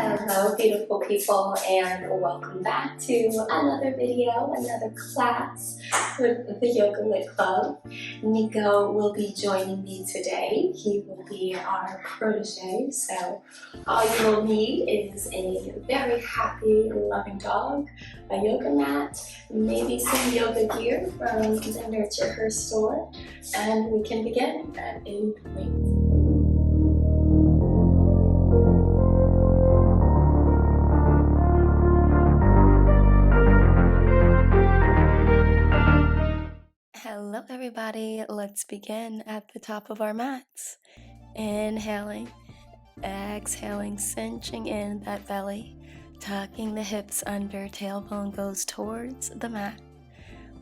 Hello, beautiful people, and welcome back to another video, another class with the Yoga Lit Club. Nico will be joining me today. He will be our protege, so all you will need is a very happy, loving dog, a yoga mat, maybe some yoga gear from the NurtureHer store, and we can begin at any point. Hello everybody, let's begin at the top of our mats. Inhaling, exhaling, cinching in that belly, tucking the hips under, tailbone goes towards the mat.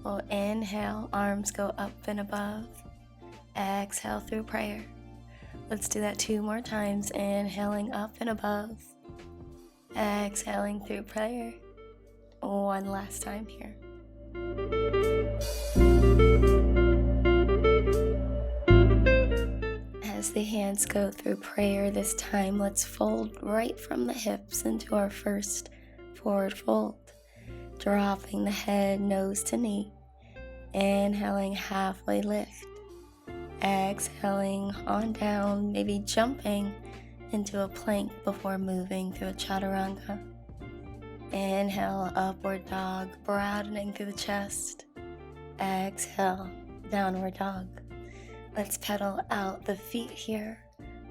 We'll inhale, arms go up and above. Exhale through prayer. Let's do that 2 more times, inhaling up and above. Exhaling through prayer. 1 last time here. As the hands go through prayer this time, let's fold right from the hips into our first forward fold, dropping the head nose to knee, inhaling halfway lift, exhaling on down, maybe jumping into a plank before moving through a chaturanga. Inhale, upward dog, broadening through the chest. Exhale, downward dog. Let's pedal out the feet here,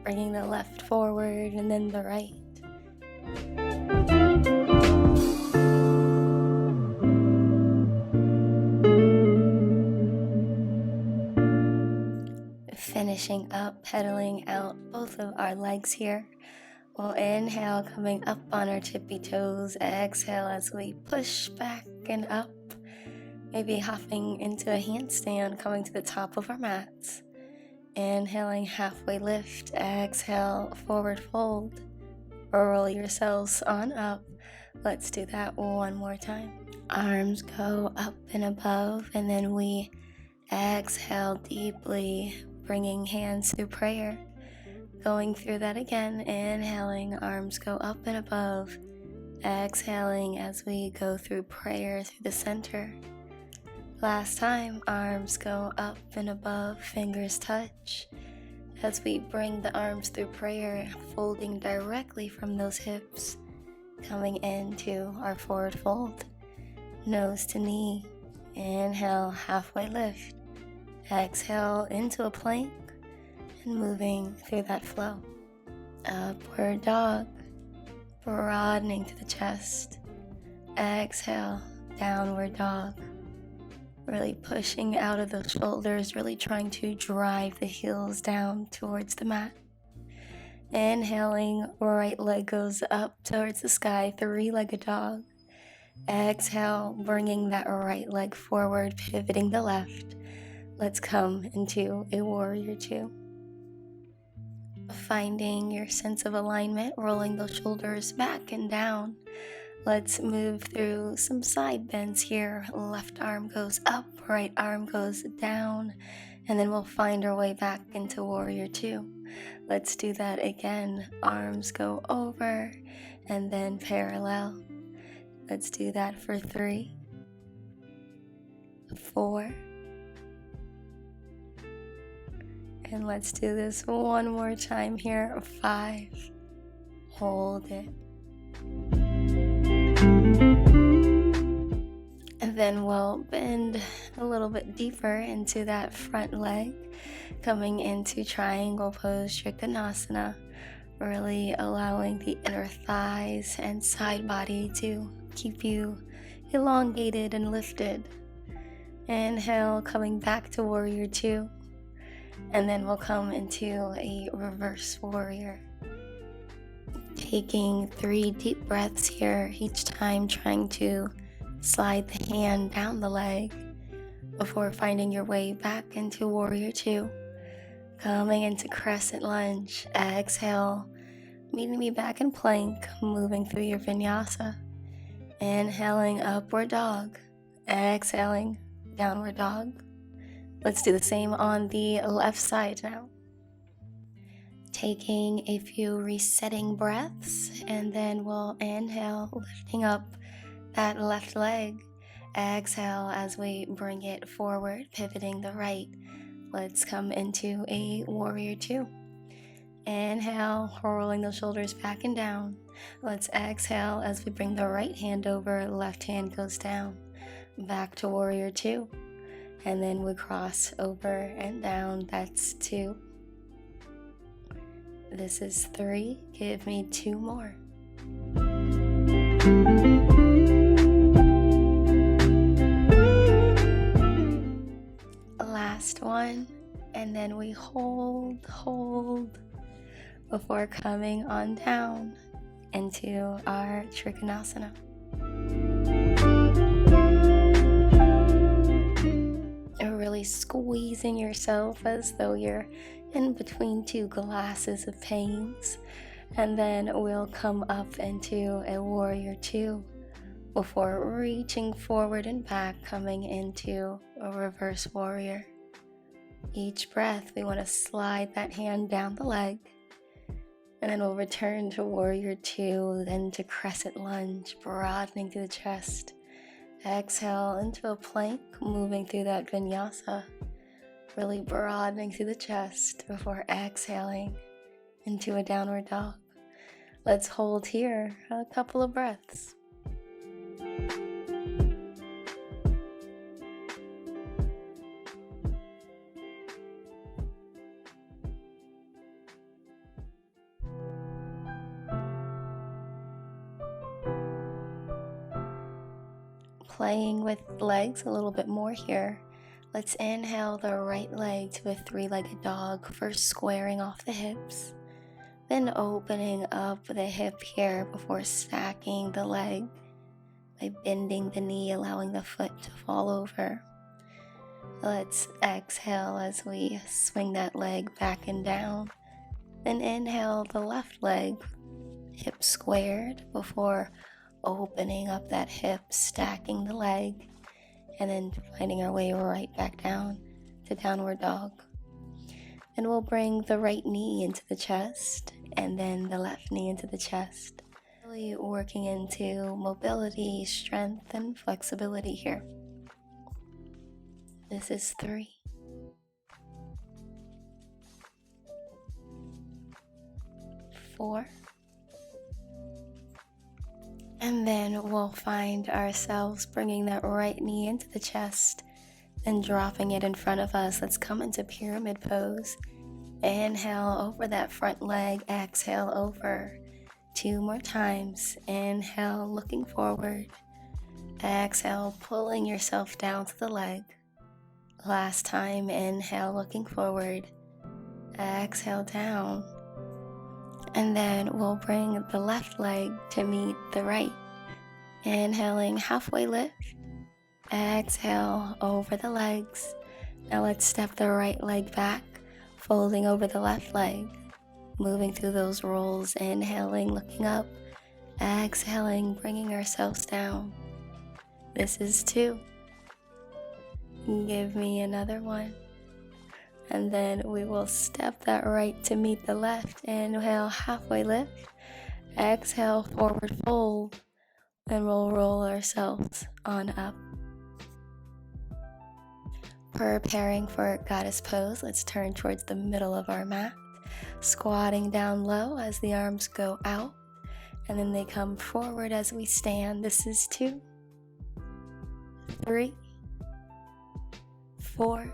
bringing the left forward and then the right. Finishing up, pedaling out both of our legs here. We'll inhale, coming up on our tippy toes. Exhale as we push back and up, maybe hopping into a handstand, coming to the top of our mats. Inhaling, halfway lift. Exhale, forward fold. Roll yourselves on up. Let's do that 1 more time. Arms go up and above, and then we exhale deeply, bringing hands through prayer. Going through that again, inhaling, arms go up and above. Exhaling as we go through prayer through the center. Last time, arms go up and above, fingers touch. As we bring the arms through prayer, folding directly from those hips, coming into our forward fold, nose to knee. Inhale, halfway lift. Exhale into a plank and moving through that flow. Upward dog, broadening to the chest. Exhale, downward dog. Really pushing out of those shoulders, really trying to drive the heels down towards the mat. Inhaling, right leg goes up towards the sky, 3-legged dog. Exhale, bringing that right leg forward, pivoting the left. Let's come into a warrior 2. Finding your sense of alignment, rolling those shoulders back and down. Let's move through some side bends here. Left arm goes up, right arm goes down, and then we'll find our way back into warrior 2. Let's do that again. Arms go over and then parallel. Let's do that for 3, 4, and let's do this 1 more time here. 5, hold it. And then we'll bend a little bit deeper into that front leg, coming into triangle pose, Trikonasana, really allowing the inner thighs and side body to keep you elongated and lifted. Inhale, coming back to warrior 2, and then we'll come into a reverse warrior. Taking 3 deep breaths here, each time trying to slide the hand down the leg before finding your way back into warrior 2. Coming into crescent lunge. Exhale, meeting me back in plank, moving through your vinyasa. Inhaling, upward dog. Exhaling, downward dog. Let's do the same on the left side now. Taking a few resetting breaths, and then we'll inhale, lifting up that left leg. Exhale as we bring it forward, pivoting the right. Let's come into a warrior two. Inhale, rolling the shoulders back and down. Let's exhale as we bring the right hand over, left hand goes down. Back to warrior two. And then we cross over and down. That's two. This is three. Give me two more. Last one. And then we hold before coming on down into our Trikonasana. Really squeezing yourself as though you're in between two glasses of pains, and then we'll come up into a warrior two before reaching forward and back, coming into a reverse warrior. Each breath we want to slide that hand down the leg, and then we'll return to warrior two, then to crescent lunge, broadening through the chest. Exhale into a plank, moving through that vinyasa, really broadening through the chest before exhaling into a downward dog. Let's hold here a couple of breaths. Playing with legs a little bit more here. Let's inhale the right leg to a three-legged dog, first squaring off the hips, then opening up the hip here before stacking the leg by bending the knee, allowing the foot to fall over. Let's exhale as we swing that leg back and down, then inhale the left leg, hip squared before opening up that hip, stacking the leg, and then finding our way right back down to downward dog. And we'll bring the right knee into the chest and then the left knee into the chest. Really working into mobility, strength, and flexibility here. This is 3. 4. And then we'll find ourselves bringing that right knee into the chest and dropping it in front of us. Let's come into pyramid pose. Inhale over that front leg, exhale over. 2 more times. Inhale, looking forward. Exhale, pulling yourself down to the leg. Last time, inhale, looking forward. Exhale, down. And then we'll bring the left leg to meet the right. Inhaling, halfway lift. Exhale, over the legs. Now let's step the right leg back, folding over the left leg. Moving through those rolls, inhaling, looking up. Exhaling, bringing ourselves down. This is 2. Give me another one. And then we will step that right to meet the left. Inhale, halfway lift. Exhale, forward fold. And we'll roll ourselves on up. Preparing for goddess pose, let's turn towards the middle of our mat. Squatting down low as the arms go out. And then they come forward as we stand. This is 2. 3. 4.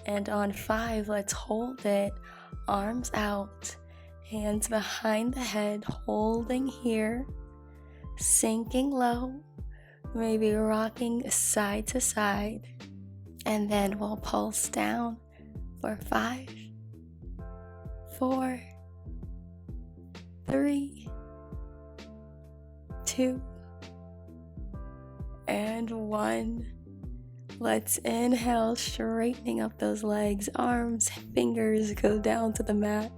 And on 5, let's hold it. Arms out, hands behind the head, holding here, sinking low, maybe rocking side to side. And then we'll pulse down for 5, 4, 3, 2, and 1. Let's inhale, straightening up those legs, arms, fingers go down to the mat,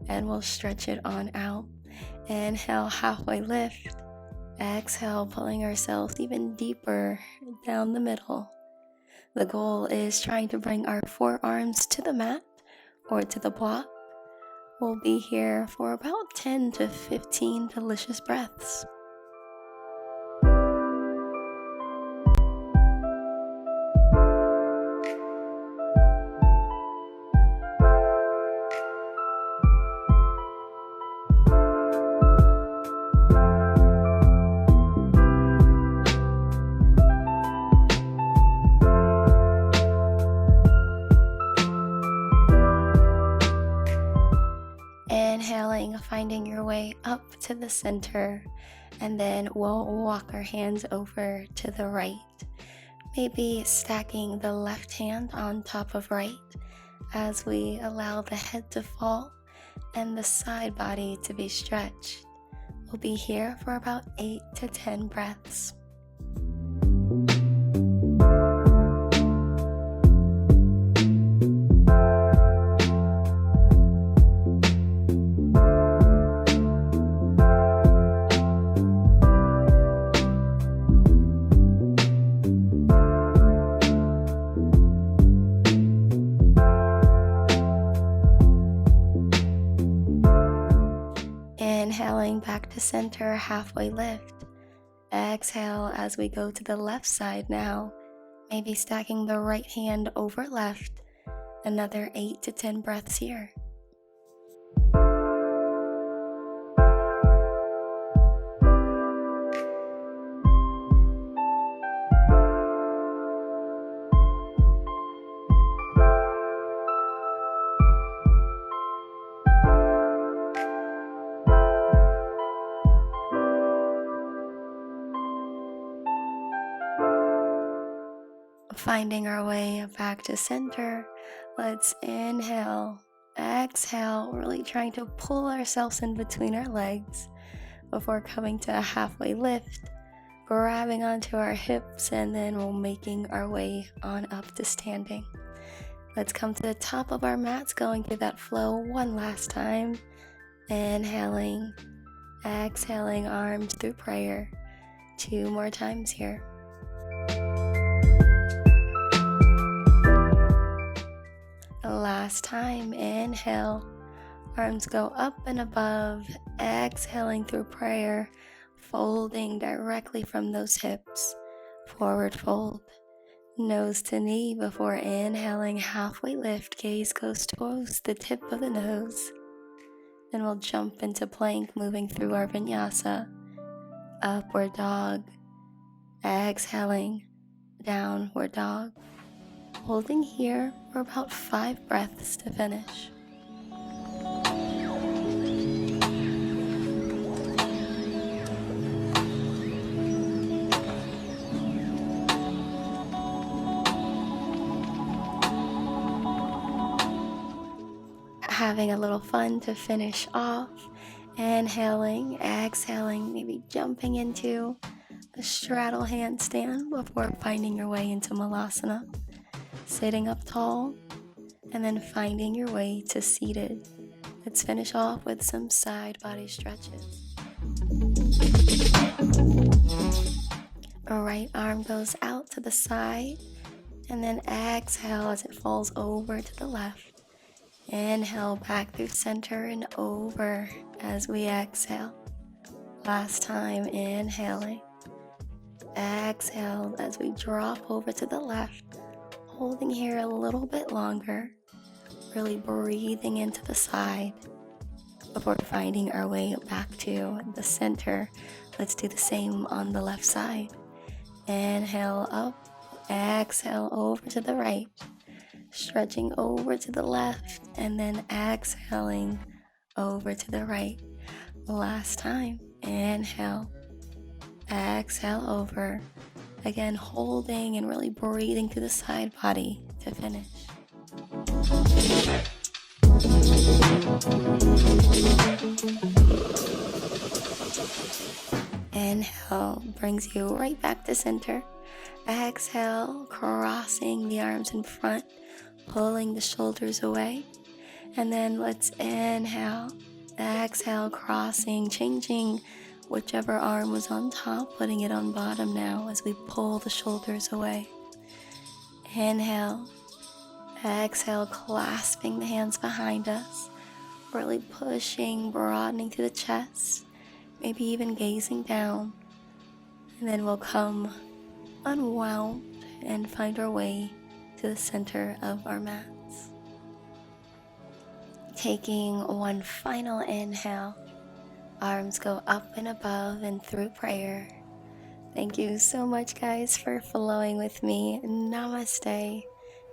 and we'll stretch it on out. Inhale, halfway lift. Exhale, pulling ourselves even deeper down the middle. The goal is trying to bring our forearms to the mat or to the block, We'll be here for about 10 to 15 delicious breaths. Inhaling, finding your way up to the center, and then we'll walk our hands over to the right, maybe stacking the left hand on top of right as we allow the head to fall and the side body to be stretched. We'll be here for about 8 to 10 breaths. Inhaling back to center, halfway lift. Exhale as we go to the left side now, maybe stacking the right hand over left. Another 8 to 10 breaths here. Finding our way back to center, let's inhale, exhale, really trying to pull ourselves in between our legs before coming to a halfway lift, grabbing onto our hips, and then we're making our way on up to standing. Let's come to the top of our mats, going through that flow one last time. Inhaling, exhaling, arms through prayer. 2 more times here. Last time, inhale, arms go up and above, exhaling through prayer, folding directly from those hips, forward fold, nose to knee before inhaling, halfway lift, gaze goes towards the tip of the nose. Then we'll jump into plank, moving through our vinyasa, upward dog, exhaling, downward dog. Holding here for about 5 breaths to finish. Having a little fun to finish off. Inhaling, exhaling, maybe jumping into a straddle handstand before finding your way into Malasana. Sitting up tall, and then finding your way to seated. Let's finish off with some side body stretches. Right arm goes out to the side, and then exhale as it falls over to the left. Inhale back through center and over as we exhale. Last time, inhaling. Exhale as we drop over to the left. Holding here a little bit longer, really breathing into the side before finding our way back to the center. Let's do the same on the left side. Inhale up, exhale over to the right, stretching over to the left, and then exhaling over to the right. Last time, inhale, exhale over. Again, holding and really breathing through the side body to finish. Inhale brings you right back to center. Exhale, crossing the arms in front, pulling the shoulders away. And then let's inhale, exhale, crossing, changing whichever arm was on top, putting it on bottom now as we pull the shoulders away. Inhale, exhale, clasping the hands behind us, really pushing, broadening to the chest, maybe even gazing down. And then we'll come unwound and find our way to the center of our mats. Taking one final inhale, arms go up and above and through prayer. Thank you so much, guys, for flowing with me. Namaste,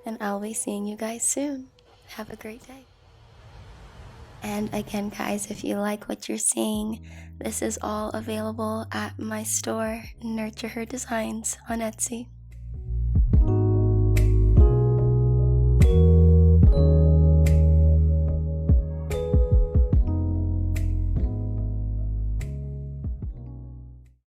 and I'll be seeing you guys soon. Have a great day. And again, guys, if you like what you're seeing, this is all available at my store, NurtureHer Designs, on Etsy.